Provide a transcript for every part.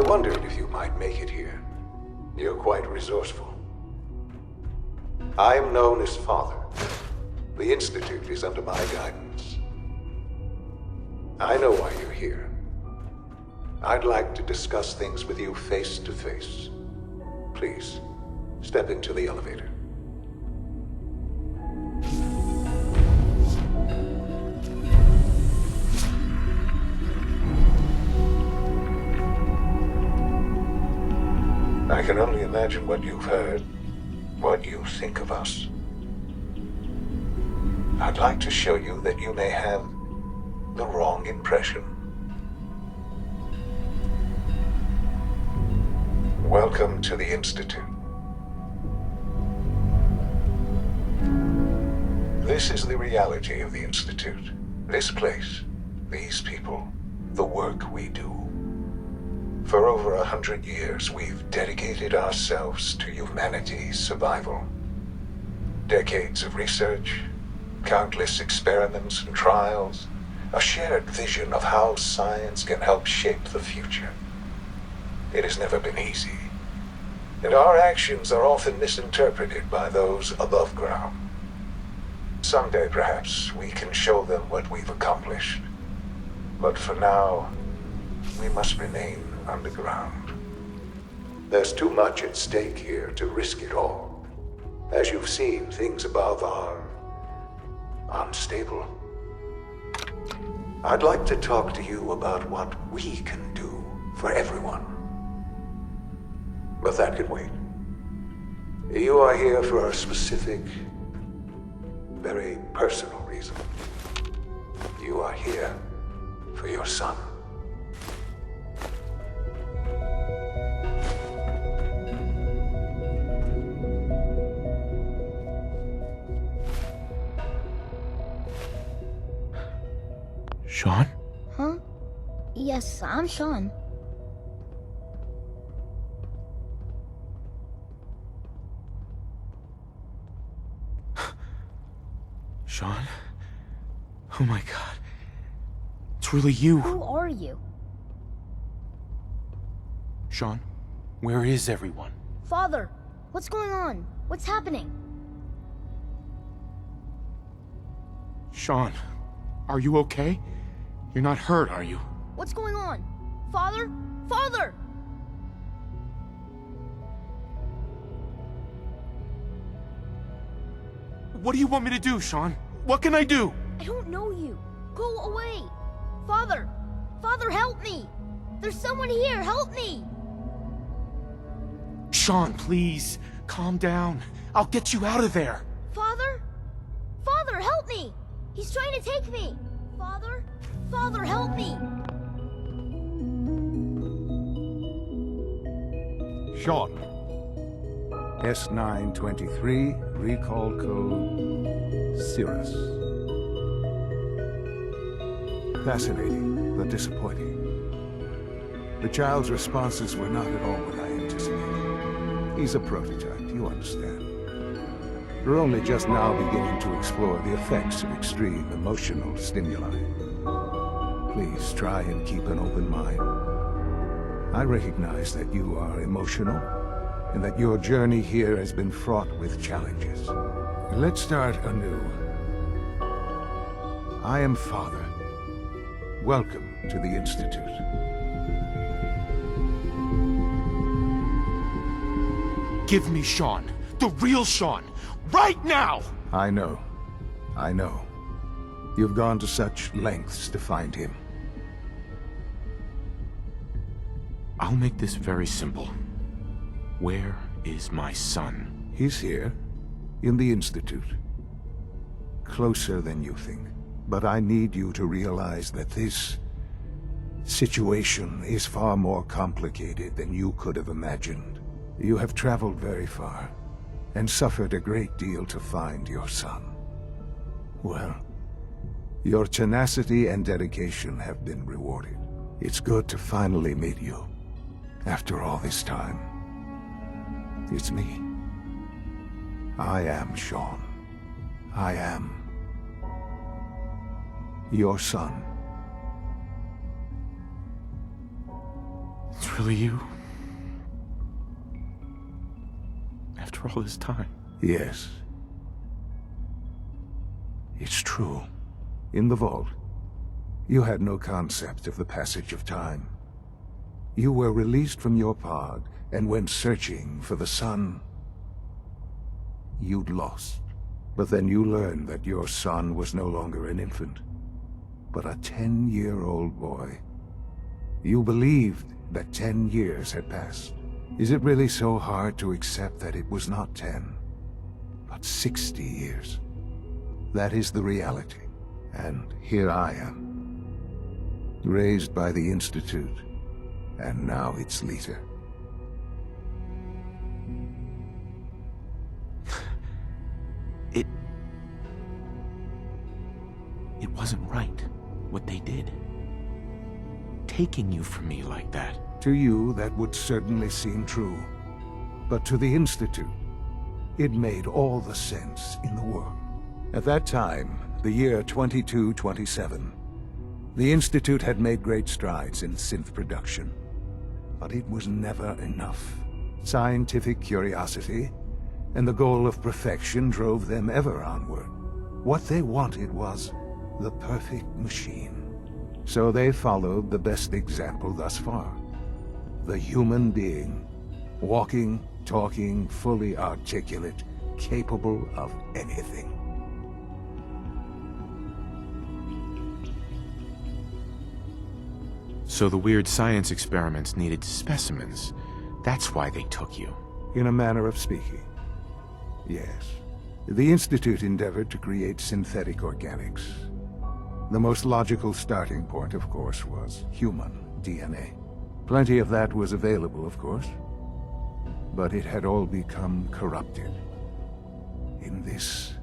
wondered if you might make it here. You're quite resourceful. I am known as Father. The Institute is under my guidance. I know why you're here. I'd like to discuss things with you face to face. Please, step into the elevator. I can only imagine what you've heard, what you think of us. I'd like to show you that you may have the wrong impression. Welcome to the Institute. This is the reality of the Institute. This place, these people, the work we do. For over 100 years, we've dedicated ourselves to humanity's survival. Decades of research, countless experiments and trials, a shared vision of how science can help shape the future. It has never been easy, and our actions are often misinterpreted by those above ground. Someday, perhaps, we can show them what we've accomplished. But for now, we must remain underground. There's too much at stake here to risk it all. As you've seen, things above are unstable. I'd like to talk to you about what we can do for everyone. But that can wait. You are here for a specific, very personal reason. You are here for your son. Sean? Huh? Yes, I'm Sean. Sean? Oh my god. It's really you. Who are you? Sean, where is everyone? Father, what's going on? What's happening? Sean, are you okay? You're not hurt, are you? What's going on? Father? Father! What do you want me to do, Sean? What can I do? I don't know you. Go away. Father! Father, help me! There's someone here, help me! Sean, please, calm down. I'll get you out of there. Father? Father, help me! He's trying to take me! Father? Father, help me! Sean. S923, recall code Cirrus. Fascinating, but disappointing. The child's responses were not at all what I anticipated. He's a prototype, you understand. We're only just now beginning to explore the effects of extreme emotional stimuli. Please try and keep an open mind. I recognize that you are emotional, and that your journey here has been fraught with challenges. Let's start anew. I am Father. Welcome to the Institute. Give me Sean. The real Sean. Right now! I know. I know. You've gone to such lengths to find him. I'll make this very simple. Where is my son? He's here, in the Institute. Closer than you think. But I need you to realize that this situation is far more complicated than you could have imagined. You have traveled very far, and suffered a great deal to find your son. Well, your tenacity and dedication have been rewarded. It's good to finally meet you, after all this time. It's me. I am Sean. I am your son. It's really you? After all this time? Yes. It's true. In the vault, you had no concept of the passage of time. You were released from your pod and went searching for the son you'd lost. But then you learned that your son was no longer an infant, but a 10-year-old boy. You believed that 10 years had passed. Is it really so hard to accept that it was not 10, but 60 years? That is the reality. And here I am, raised by the Institute, and now its leader. It wasn't right, what they did. Taking you from me like that. To you, that would certainly seem true. But to the Institute, it made all the sense in the world. At that time, the year 2227, the Institute had made great strides in synth production. But it was never enough. Scientific curiosity and the goal of perfection drove them ever onward. What they wanted was the perfect machine. So they followed the best example thus far. The human being, walking, talking, fully articulate, capable of anything. So the weird science experiments needed specimens. That's why they took you. In a manner of speaking, yes. The Institute endeavored to create synthetic organics. The most logical starting point, of course, was human DNA. Plenty of that was available, of course. But it had all become corrupted. In this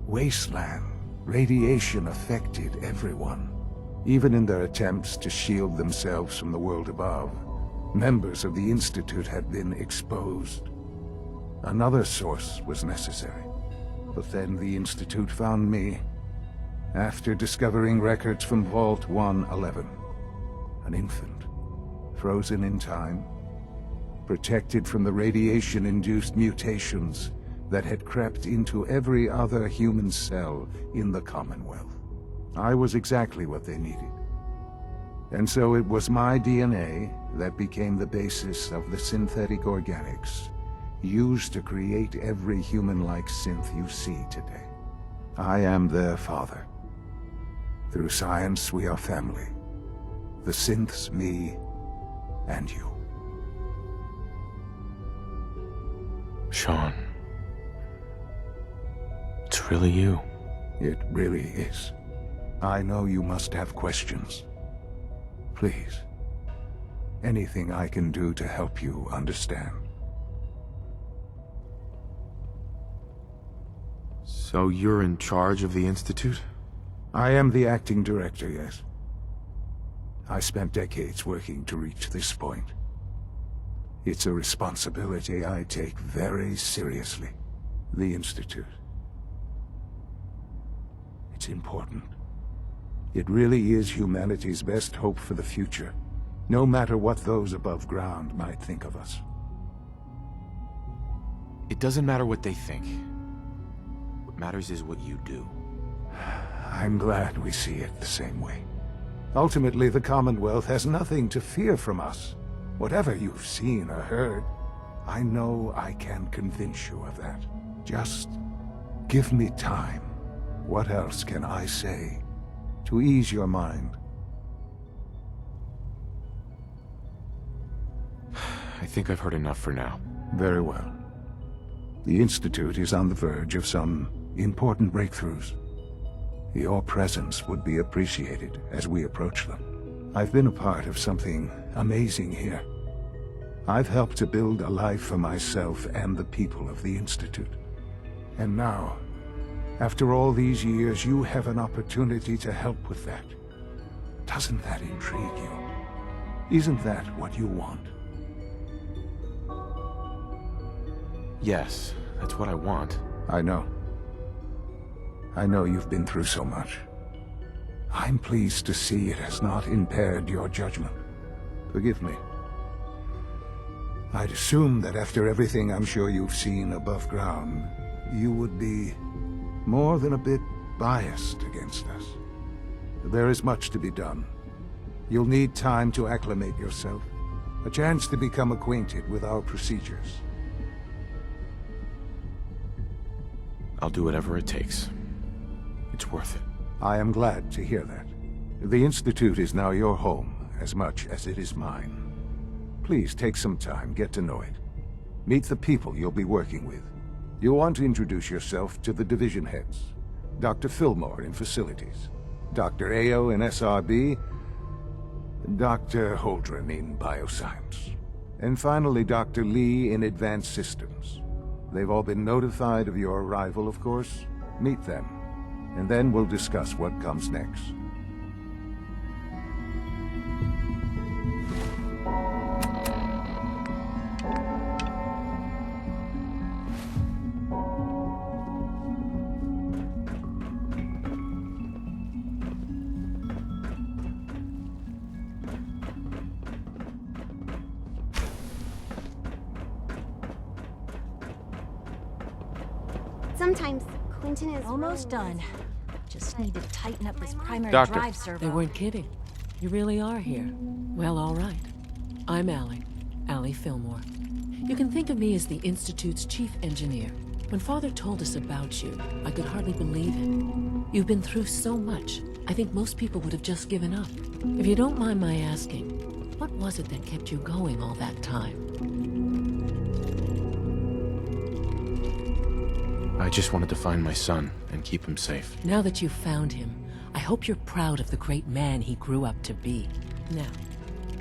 wasteland, radiation affected everyone. Even in their attempts to shield themselves from the world above, members of the Institute had been exposed. Another source was necessary. But then the Institute found me, after discovering records from Vault 111. An infant, frozen in time, protected from the radiation-induced mutations that had crept into every other human cell in the Commonwealth. I was exactly what they needed. And so it was my DNA that became the basis of the synthetic organics used to create every human-like synth you see today. I am their father. Through science, we are family. The synths, me, and you. Sean. It's really you. It really is. I know you must have questions. Please. Anything I can do to help you understand. So you're in charge of the Institute? I am the acting director, yes. I spent decades working to reach this point. It's a responsibility I take very seriously. The Institute. It's important. It really is humanity's best hope for the future, no matter what those above ground might think of us. It doesn't matter what they think. What matters is what you do. I'm glad we see it the same way. Ultimately, the Commonwealth has nothing to fear from us. Whatever you've seen or heard, I know I can convince you of that. Just give me time. What else can I say to ease your mind? I think I've heard enough for now. Very well. The Institute is on the verge of some important breakthroughs. Your presence would be appreciated as we approach them. I've been a part of something amazing here. I've helped to build a life for myself and the people of the Institute. And now, after all these years, you have an opportunity to help with that. Doesn't that intrigue you? Isn't that what you want? Yes, that's what I want. I know. I know you've been through so much. I'm pleased to see it has not impaired your judgment. Forgive me. I'd assume that after everything I'm sure you've seen above ground, you would be more than a bit biased against us. There is much to be done. You'll need time to acclimate yourself, a chance to become acquainted with our procedures. I'll do whatever it takes. It's worth it. I am glad to hear that. The Institute is now your home as much as it is mine. Please take some time, get to know it. Meet the people you'll be working with. You'll want to introduce yourself to the division heads. Dr. Fillmore in Facilities, Dr. Ayo in SRB, Dr. Holdren in Bioscience, and finally Dr. Lee in Advanced Systems. They've all been notified of your arrival, of course. Meet them, and then we'll discuss what comes next. Sometimes Clinton is Almost wrong. done. Just need to tighten up this primary Doctor. drive servo. They weren't kidding. You really are here. Well, all right. I'm Allie Fillmore. You can think of me as the Institute's chief engineer. When Father told us about you, I could hardly believe it. You've been through so much, I think most people would have just given up. If you don't mind my asking, what was it that kept you going all that time? I just wanted to find my son and keep him safe. Now that you've found him, I hope you're proud of the great man he grew up to be. Now,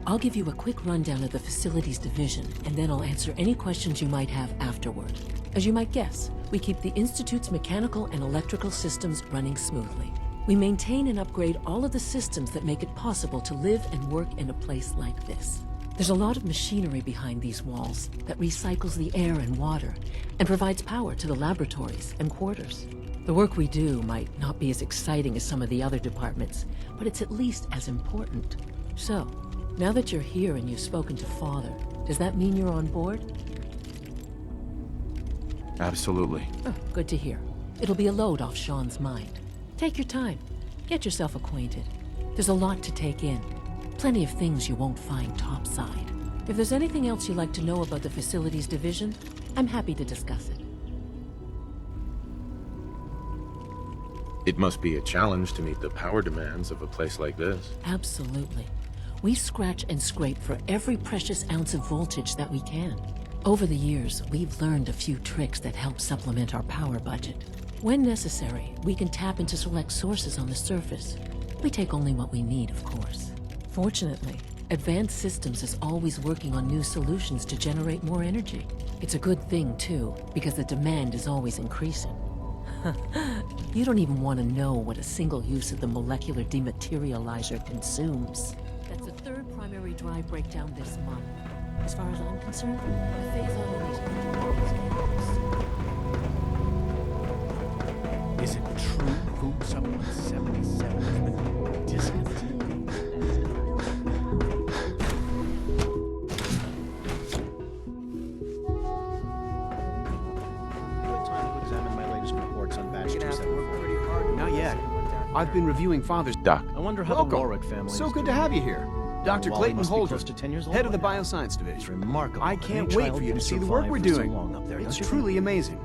I'll give you a quick rundown of the Facilities Division, and then I'll answer any questions you might have afterward. As you might guess, we keep the Institute's mechanical and electrical systems running smoothly. We maintain and upgrade all of the systems that make it possible to live and work in a place like this. There's a lot of machinery behind these walls that recycles the air and water and provides power to the laboratories and quarters. The work we do might not be as exciting as some of the other departments, but it's at least as important. So, now that you're here and you've spoken to Father, does that mean you're on board? Absolutely. Oh, good to hear. It'll be a load off Sean's mind. Take your time. Get yourself acquainted. There's a lot to take in. Plenty of things you won't find topside. If there's anything else you'd like to know about the Facilities Division, I'm happy to discuss it. It must be a challenge to meet the power demands of a place like this. Absolutely. We scratch and scrape for every precious ounce of voltage that we can. Over the years, we've learned a few tricks that help supplement our power budget. When necessary, we can tap into select sources on the surface. We take only what we need, of course. Fortunately, Advanced Systems is always working on new solutions to generate more energy. It's a good thing, too, because the demand is always increasing. You don't even want to know what a single use of the molecular dematerializer consumes. That's the third primary drive breakdown this month. As far as I'm concerned, the phase out of these Is it true Food Supplement 77 has been discontinued? Not yet. I've been reviewing Father's... Doc, I wonder how Welcome. the Warwick family So is good to doing. have you here. Dr. Wally Clayton must be Holder, close to 10 years old head of the by now. Bioscience It's Division. remarkable. I that can't any wait child for you to can see the work survive we're for so doing. long up there, It's don't you truly amazing.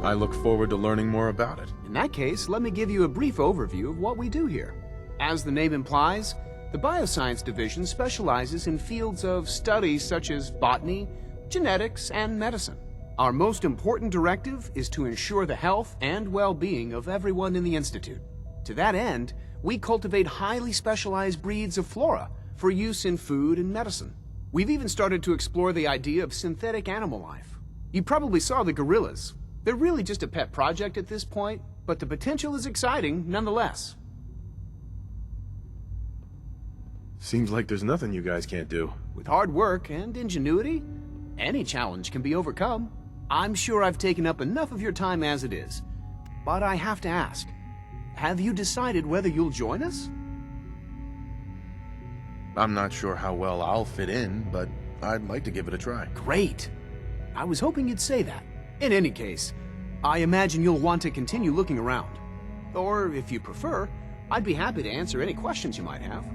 I look forward to learning more about it. In that case, let me give you a brief overview of what we do here. As the name implies, the Bioscience Division specializes in fields of studies such as botany, genetics, and medicine. Our most important directive is to ensure the health and well-being of everyone in the Institute. To that end, we cultivate highly specialized breeds of flora for use in food and medicine. We've even started to explore the idea of synthetic animal life. You probably saw the gorillas. They're really just a pet project at this point, but the potential is exciting nonetheless. Seems like there's nothing you guys can't do. With hard work and ingenuity, any challenge can be overcome. I'm sure I've taken up enough of your time as it is, but I have to ask, have you decided whether you'll join us? I'm not sure how well I'll fit in, but I'd like to give it a try. Great. I was hoping you'd say that. In any case, I imagine you'll want to continue looking around. Or, if you prefer, I'd be happy to answer any questions you might have.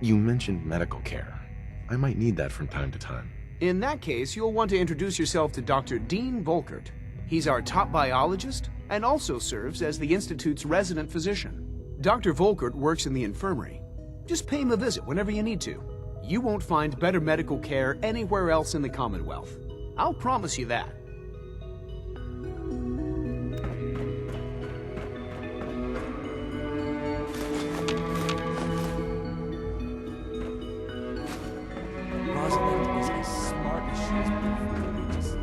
You mentioned medical care. I might need that from time to time. In that case, you'll want to introduce yourself to Dr. Dean Volkert. He's our top biologist and also serves as the Institute's resident physician. Dr. Volkert works in the infirmary. Just pay him a visit whenever you need to. You won't find better medical care anywhere else in the Commonwealth. I'll promise you that. Rosalind is as smart as she is beautiful. Just...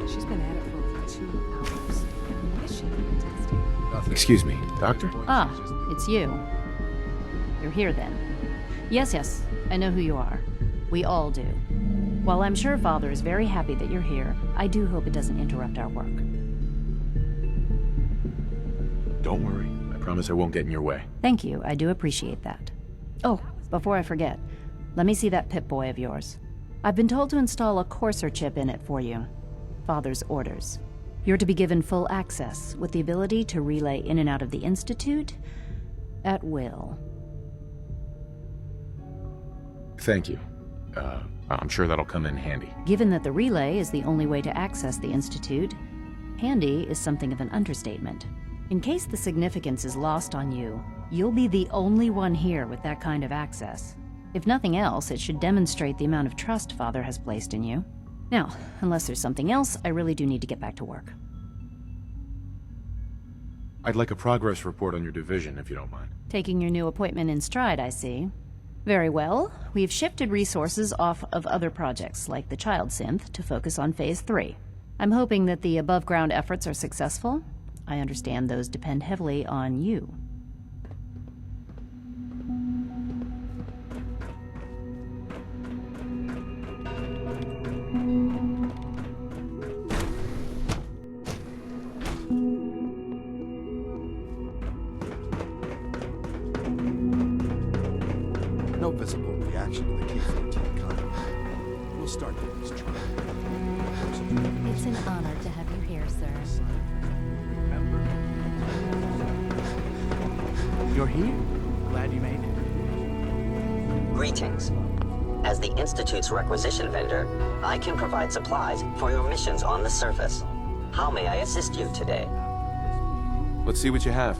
She's been at it for over 2 hours. Is she fantastic? Excuse me, doctor? Ah, it's you. You're here then. Yes, I know who you are. We all do. While I'm sure Father is very happy that you're here, I do hope it doesn't interrupt our work. Don't worry. I promise I won't get in your way. Thank you, I do appreciate that. Oh, before I forget, let me see that Pip-Boy of yours. I've been told to install a Courser chip in it for you. Father's orders. You're to be given full access, with the ability to relay in and out of the Institute at will. Thank you. I'm sure that'll come in handy. Given that the relay is the only way to access the Institute, handy is something of an understatement. In case the significance is lost on you, you'll be the only one here with that kind of access. If nothing else, it should demonstrate the amount of trust Father has placed in you. Now, unless there's something else, I really do need to get back to work. I'd like a progress report on your division, if you don't mind. Taking your new appointment in stride, I see. Very well. We've shifted resources off of other projects, like the Child Synth, to focus on Phase 3. I'm hoping that the above-ground efforts are successful. I understand those depend heavily on you. No visible reaction to the K-14 contact. We'll start doing this trial. It's an honor to have you here, sir. You're here? Glad you made it. Greetings. As the Institute's requisition vendor, I can provide supplies for your missions on the surface. How may I assist you today? Let's see what you have.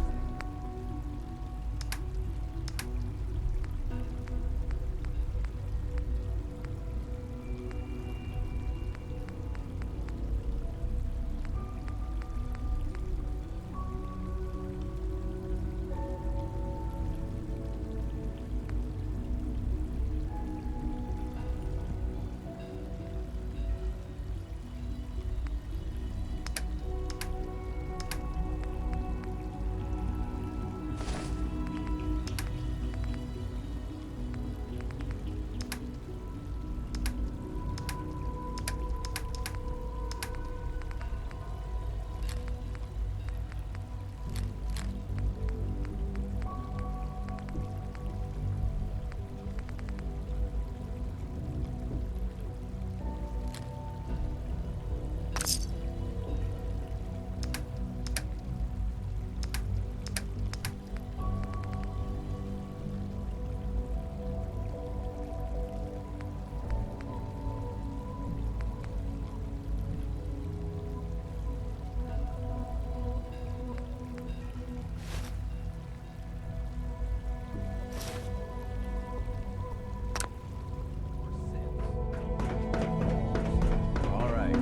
All right.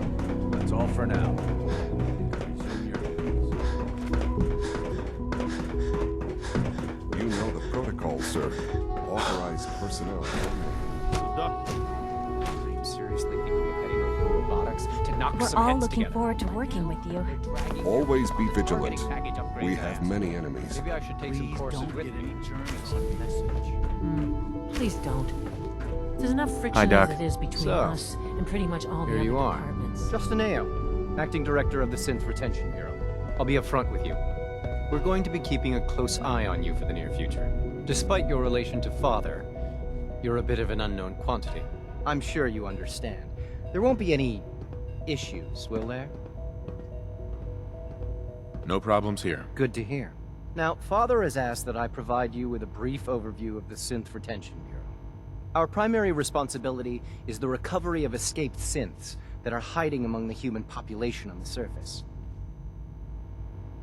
That's all for now. You know the protocol, sir. Authorized personnel. I'm seriously thinking of heading over knock We're some all heads looking together. forward to working with you. Always be vigilant. Getting package upgrade We have vans. many enemies. Maybe I should take some Please courses don't with get me. any journals on message. Please don't. There's enough friction Doc. as it is between So, us and pretty much all the Here other you are. departments. Justin Ayo, Acting Director of the Synth Retention Bureau. I'll be upfront with you. We're going to be keeping a close eye on you for the near future. Despite your relation to Father, you're a bit of an unknown quantity. I'm sure you understand. There won't be any issues, will there? No problems here. Good to hear. Now, Father has asked that I provide you with a brief overview of the Synth Retention Bureau. Our primary responsibility is the recovery of escaped synths that are hiding among the human population on the surface.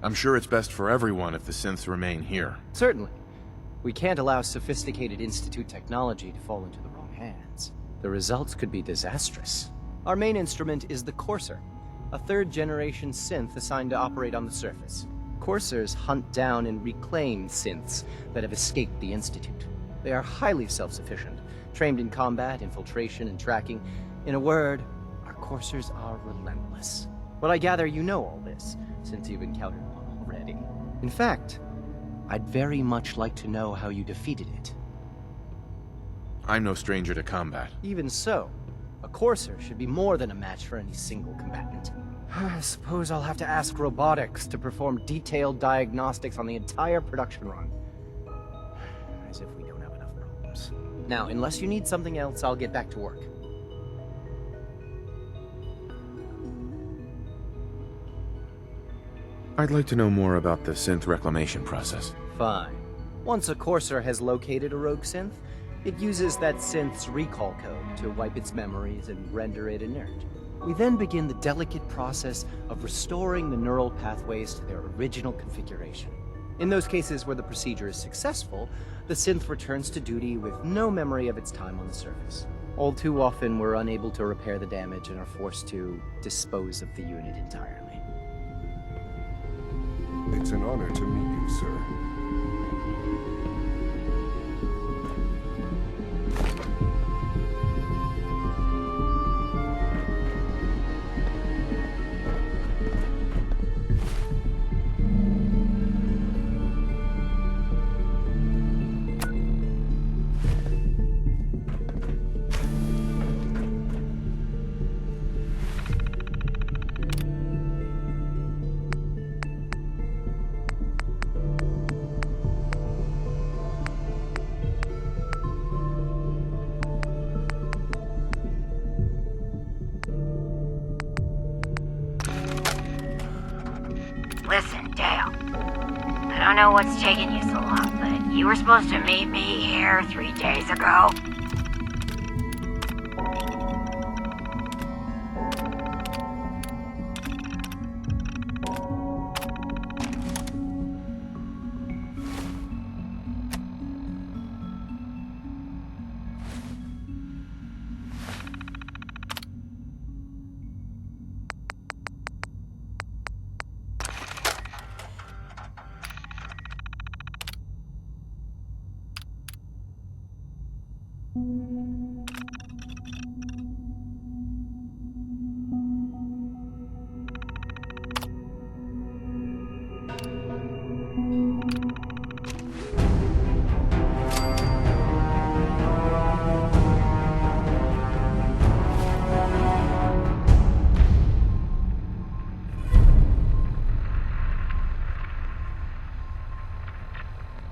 I'm sure it's best for everyone if the synths remain here. Certainly. We can't allow sophisticated Institute technology to fall into the wrong hands. The results could be disastrous. Our main instrument is the Courser, a third-generation synth assigned to operate on the surface. Coursers hunt down and reclaim synths that have escaped the Institute. They are highly self-sufficient, trained in combat, infiltration, and tracking. In a word, our Coursers are relentless. But I gather you know all this, since you've encountered one already. In fact, I'd very much like to know how you defeated it. I'm no stranger to combat. Even so, a Courser should be more than a match for any single combatant. I suppose I'll have to ask robotics to perform detailed diagnostics on the entire production run. As if we don't have enough problems. Now, unless you need something else, I'll get back to work. I'd like to know more about the synth reclamation process. Fine. Once a Courser has located a rogue synth, it uses that synth's recall code to wipe its memories and render it inert. We then begin the delicate process of restoring the neural pathways to their original configuration. In those cases where the procedure is successful, the synth returns to duty with no memory of its time on the surface. All too often, we're unable to repair the damage and are forced to dispose of the unit entirely. It's an honor to meet you, sir. Listen, Dale. I don't know what's taking you so long, but you were supposed to meet me here 3 days ago.